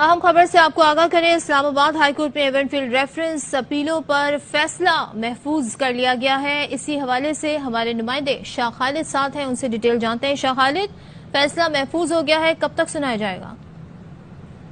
अहम खबर से आपको आगाह करें। इस्लामाबाद हाईकोर्ट में इवेंट फील्ड रेफरेंस अपीलों पर फैसला महफूज कर लिया गया है। इसी हवाले से हमारे नुमाइंदे शाह खालिद साथ हैं, उनसे डिटेल जानते हैं। शाह खालिद, फैसला महफूज हो गया है, कब तक सुनाया जाएगा?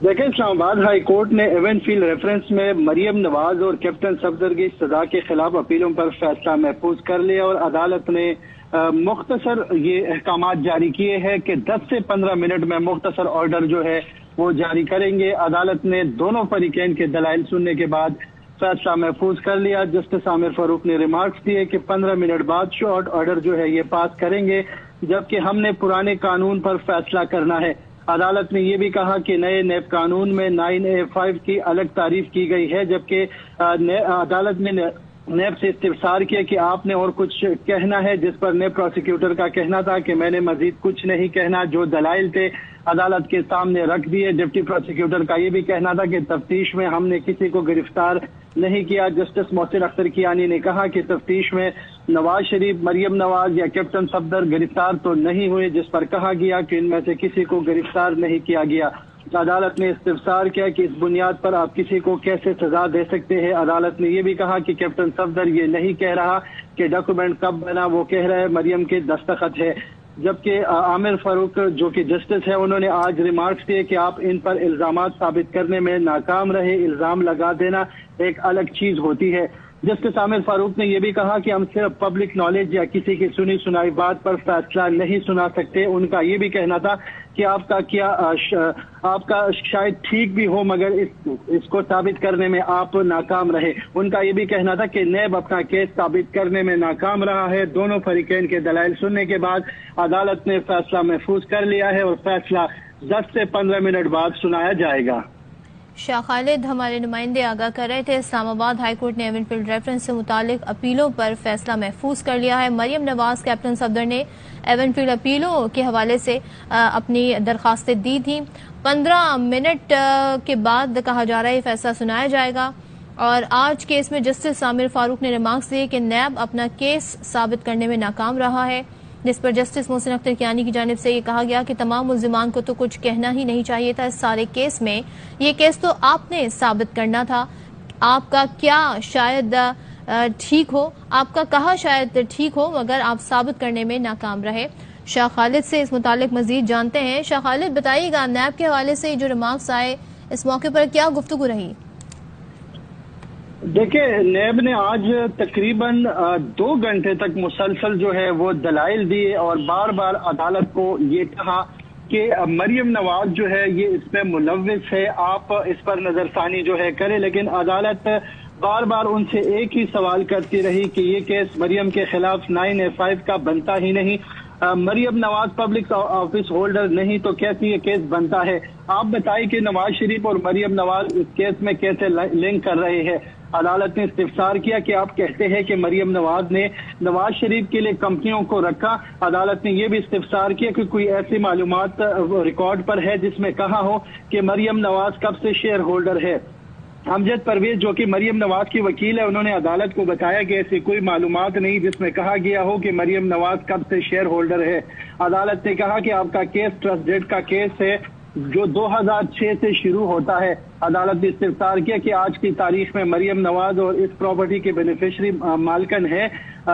देखिए, इस्लामाबाद हाई कोर्ट ने इवेंट फील्ड रेफरेंस में मरियम नवाज और कैप्टन सफदर की सजा के खिलाफ अपीलों पर फैसला महफूज कर लिया और अदालत ने मुख्तसर ये अहकामात जारी किए हैं कि 10 से 15 मिनट में मुख्तसर ऑर्डर जो है वो जारी करेंगे। अदालत ने दोनों फरीकैन के दलाइल सुनने के बाद फैसला महफूज कर लिया। जस्टिस आमिर फारूक ने रिमार्क्स दिए कि 15 मिनट बाद शॉर्ट ऑर्डर जो है ये पास करेंगे, जबकि हमने पुराने कानून पर फैसला करना है। अदालत ने ये भी कहा कि नए नेब कानून में 9A5 की अलग तारीफ की गई है, जबकि अदालत ने नेब से इस्तिफसार किया कि आपने और कुछ कहना है, जिस पर नेब प्रोसिक्यूटर का कहना था कि मैंने मजीद कुछ नहीं कहना। जो दलाइल थे अदालत के सामने रख दिए। डिप्टी प्रोसिक्यूटर का ये भी कहना था कि तफ्तीश में हमने किसी को गिरफ्तार नहीं किया। जस्टिस मोहसिन अख्तर कियानी ने कहा कि तफ्तीश में नवाज शरीफ, मरियम नवाज या कैप्टन सफदर गिरफ्तार तो नहीं हुए, जिस पर कहा गया कि इनमें से किसी को गिरफ्तार नहीं किया गया। अदालत ने इस्तिफसार किया कि इस बुनियाद पर आप किसी को कैसे सजा दे सकते हैं। अदालत ने यह भी कहा कि कैप्टन सफदर ये नहीं कह रहा कि डॉक्यूमेंट कब बना, वो कह रहा है मरियम के दस्तखत है। जबकि आमिर फारूक जो कि जस्टिस है, उन्होंने आज रिमार्क्स दिए कि आप इन पर इल्जामात साबित करने में नाकाम रहे। इल्जाम लगा देना एक अलग चीज होती है। जस्टिस आमिर फारूक ने यह भी कहा कि हम सिर्फ पब्लिक नॉलेज या किसी की सुनी सुनाई बात पर फैसला नहीं सुना सकते। उनका ये भी कहना था कि आपका शायद ठीक भी हो, मगर इसको साबित करने में आप नाकाम रहे। उनका ये भी कहना था कि नेब अपना केस साबित करने में नाकाम रहा है। दोनों फरीकैन के दलाइल सुनने के बाद अदालत ने फैसला महफूज कर लिया है और फैसला 10 से 15 मिनट बाद सुनाया जाएगा। शाह खालिद हमारे नुमाइंदे आगाह कर रहे थे। इस्लामाबाद हाईकोर्ट ने इवेंट फील्ड रेफरेंस से मुतालिक अपीलों पर फैसला महफूज कर लिया है। मरियम नवाज, कैप्टन सफदर ने इवेंट फील्ड अपीलों के हवाले से अपनी दरखास्तें दी थी। 15 मिनट के बाद कहा जा रहा है फैसला सुनाया जाएगा। और आज केस में जस्टिस आमिर फारूक ने रिमार्क्स दिए कि नैब अपना केस साबित करने में नाकाम रहा है, जिस पर जस्टिस मोहसिन अख्तर कियानी की जानिब से ये कहा गया कि तमाम मुल्जिमान को तो कुछ कहना ही नहीं चाहिए था इस सारे केस में। ये केस तो आपने साबित करना था। आपका क्या शायद ठीक हो, आपका कहा शायद ठीक हो, मगर आप साबित करने में नाकाम रहे। शाह खालिद से इस मुतालिक मजीद जानते हैं। शाह खालिद, बताइएगा नैब के हवाले से जो रिमार्क्स आए, इस मौके पर क्या गुफ्तगू रही? देखिए, नेब ने आज तकरीबन 2 घंटे तक मुसलसल जो है वो दलाइल दिए और बार बार अदालत को ये कहा कि मरियम नवाज जो है ये इसमें मुलव्विस है, आप इस पर नजरसानी जो है करें। लेकिन अदालत बार बार उनसे एक ही सवाल करती रही कि ये केस मरियम के खिलाफ 9A5 का बनता ही नहीं। Maryam Nawaz public office holder नहीं तो कैसे ये केस बनता है? आप बताइए कि नवाज शरीफ और मरियम नवाज इस केस में कैसे लिंक कर रहे हैं? अदालत ने इस्तिफसार किया कि आप कहते हैं कि मरियम नवाज ने नवाज शरीफ के लिए कंपनियों को रखा। अदालत ने यह भी इस्तिफसार किया कि कोई ऐसी मालूमात रिकॉर्ड पर है जिसमें कहा हो कि मरियम नवाज कब से शेयर होल्डर है। अमजद परवेज जो कि मरियम नवाज की वकील है, उन्होंने अदालत को बताया कि ऐसी कोई मालूमात नहीं जिसमें कहा गया हो कि मरियम नवाज कब से शेयर होल्डर है। अदालत ने कहा कि आपका केस ट्रस्ट डेट का केस है जो 2006 से शुरू होता है। अदालत ने इस्तिफसार किया कि आज की तारीख में मरियम नवाज और इस प्रॉपर्टी के बेनिफिशरी मालकन है,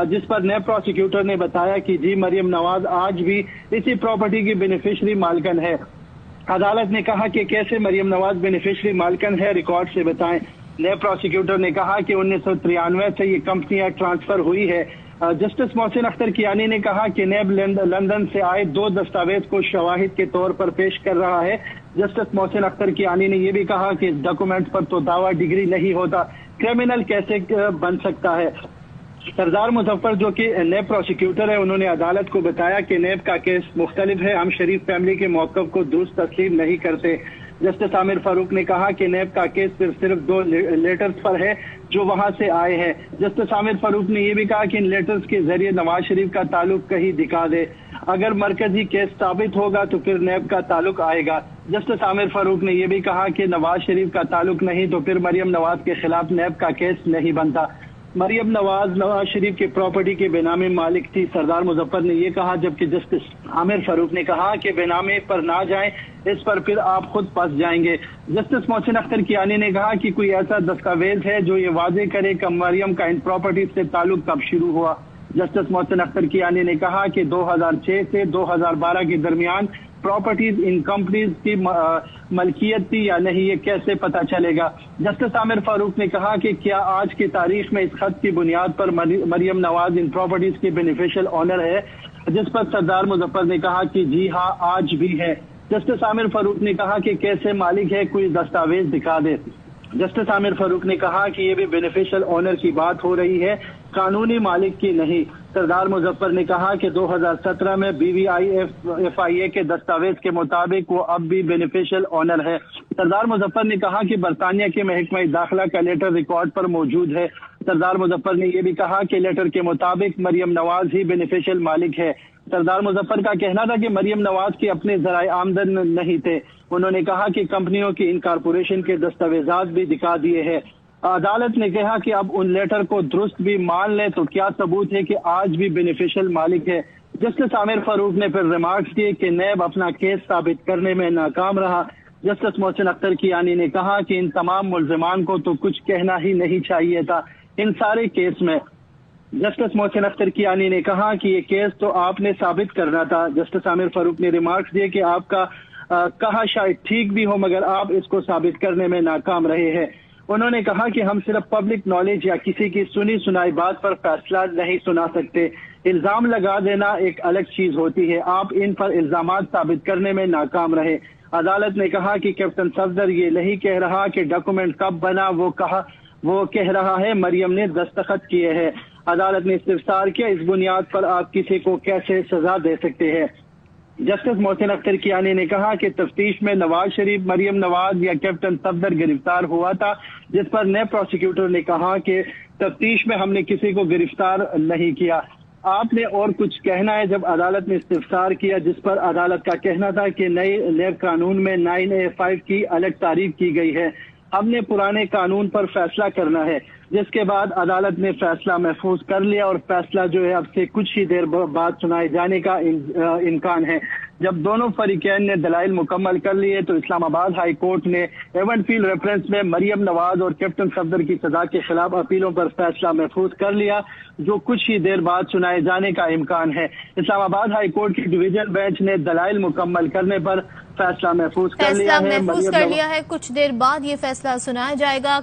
जिस पर नेब प्रोसिक्यूटर ने बताया कि जी मरियम नवाज आज भी इसी प्रॉपर्टी की बेनिफिशरी मालकन है। अदालत ने कहा कि कैसे मरियम नवाज बेनिफिशरी मालकन है, रिकॉर्ड से बताएं। नेब प्रोसिक्यूटर ने कहा कि 1993 से ये कंपनियां ट्रांसफर हुई है। जस्टिस मोहसिन अख्तर कियानी ने कहा कि नेब लंदन से आए 2 दस्तावेज को शवाहिद के तौर पर पेश कर रहा है। जस्टिस मोहसिन अख्तर कियानी ने यह भी कहा कि इस डॉक्यूमेंट पर तो दावा डिग्री नहीं होता, क्रिमिनल कैसे बन सकता है। सरदार मुजफ्फर जो कि नेब प्रोसिक्यूटर है, उन्होंने अदालत को बताया कि नेब का केस मुख्तलिफ है, हम शरीफ फैमिली के मौक़िफ़ को दुरुस्त तस्लीम नहीं करते। जस्टिस आमिर फारूक ने कहा कि नेब का केस सिर्फ 2 लेटर्स पर है जो वहां से आए हैं। जस्टिस आमिर फारूक ने यह भी कहा कि इन लेटर्स के जरिए नवाज शरीफ का ताल्लुक कहीं दिखा दे। अगर मरकजी केस साबित होगा तो फिर नेब का ताल्लुक आएगा। जस्टिस आमिर फारूक ने यह भी कहा कि नवाज शरीफ का ताल्लुक नहीं तो फिर मरियम नवाज के खिलाफ नेब का केस नहीं बनता। मरियम नवाज शरीफ की प्रॉपर्टी के बेनामी मालिक थी। सरदार मुजफ्फर ने ये कहा, जबकि जस्टिस आमिर फारूक ने कहा कि बेनामी पर ना जाएं, इस पर फिर आप खुद फंस जाएंगे। जस्टिस मोहसिन अख्तर कियानी ने कहा कि कोई ऐसा दस्तावेज है जो ये वादे करे कि मरियम का इन प्रॉपर्टी से ताल्लुक कब शुरू हुआ। जस्टिस मोहसिन अख्तर कियानी ने कहा कि 2006 से 2012 के दरमियान प्रॉपर्टीज इन कंपनीज की मलकियत थी या नहीं, ये कैसे पता चलेगा। जस्टिस आमिर फारूक ने कहा कि क्या आज की तारीख में इस खत की बुनियाद पर मरियम नवाज इन प्रॉपर्टीज की बेनिफिशियल ऑनर है, जिस पर सरदार मुजफ्फर ने कहा कि जी हाँ, आज भी है। जस्टिस आमिर फारूक ने कहा कि कैसे मालिक है, कोई दस्तावेज दिखा दे। जस्टिस आमिर फारूक ने कहा कि ये भी बेनिफिशियल ऑनर की बात हो रही है, कानूनी मालिक की नहीं। सरदार मुजफ्फर ने कहा कि 2017 में BVI-FIA के दस्तावेज के मुताबिक वो अब भी बेनिफिशियल ऑनर है। सरदार मुजफ्फर ने कहा कि बरतानिया के महकमा दाखिला का लेटर रिकॉर्ड पर मौजूद है। सरदार मुजफ्फर ने यह भी कहा कि लेटर के मुताबिक मरियम नवाज ही बेनिफिशियल मालिक है। सरदार मुजफ्फर का कहना था कि मरियम नवाज के अपने जराए आमदन नहीं थे। उन्होंने कहा कि कंपनियों की इनकॉर्पोरेशन के दस्तावेजात भी दिखा दिए हैं। अदालत ने कहा कि अब उन लेटर को दुरुस्त भी मान ले तो क्या सबूत है कि आज भी बेनिफिशियल मालिक है। जस्टिस आमिर फारूक ने फिर रिमार्क्स दिए कि नैब अपना केस साबित करने में नाकाम रहा। जस्टिस मोहसिन अख्तर कियानी ने कहा कि इन तमाम मुल्जिमान को तो कुछ कहना ही नहीं चाहिए था इन सारे केस में। जस्टिस मोहसिन अख्तर कियानी ने कहा कि ये केस तो आपने साबित करना था। जस्टिस आमिर फारूक ने रिमार्क्स दिए कि आपका कहा शायद ठीक भी हो, मगर आप इसको साबित करने में नाकाम रहे हैं। उन्होंने कहा कि हम सिर्फ पब्लिक नॉलेज या किसी की सुनी सुनाई बात पर फैसला नहीं सुना सकते। इल्जाम लगा देना एक अलग चीज होती है, आप इन पर इल्जामात साबित करने में नाकाम रहे। अदालत ने कहा कि कैप्टन सफदर ये नहीं कह रहा कि डॉक्यूमेंट कब बना, वो कह रहा है मरियम ने दस्तखत किए हैं। अदालत ने इस्तिफसार किया, इस बुनियाद पर आप किसी को कैसे सजा दे सकते हैं। जस्टिस मोहसिन अख्तर कियानी ने कहा कि तफ्तीश में नवाज शरीफ, मरियम नवाज या कैप्टन सफदर गिरफ्तार हुआ था, जिस पर नए प्रोसिक्यूटर ने कहा कि तफ्तीश में हमने किसी को गिरफ्तार नहीं किया। आपने और कुछ कहना है। जब अदालत ने इस्तिफसार किया, जिस पर अदालत का कहना था कि नए नैब कानून में 9A5 की अलग तारीफ की गई है, हमने पुराने कानून पर फैसला करना है, जिसके बाद अदालत ने फैसला महफूज कर लिया और फैसला जो है अब से कुछ ही देर बाद सुनाए जाने का इम्कान है। जब दोनों फरीकैन ने दलाइल मुकम्मल कर लिए तो इस्लामाबाद हाई कोर्ट ने एवनफील्ड रेफरेंस में मरियम नवाज और कैप्टन सफदर की सजा के खिलाफ अपीलों पर फैसला महफूज कर लिया, जो कुछ ही देर बाद सुनाए जाने का इम्कान है। इस्लामाबाद हाई कोर्ट की डिवीजन बेंच ने दलाइल मुकम्मल करने पर फैसला महफूज कर लिया है। कुछ देर बाद ये फैसला सुनाया जाएगा।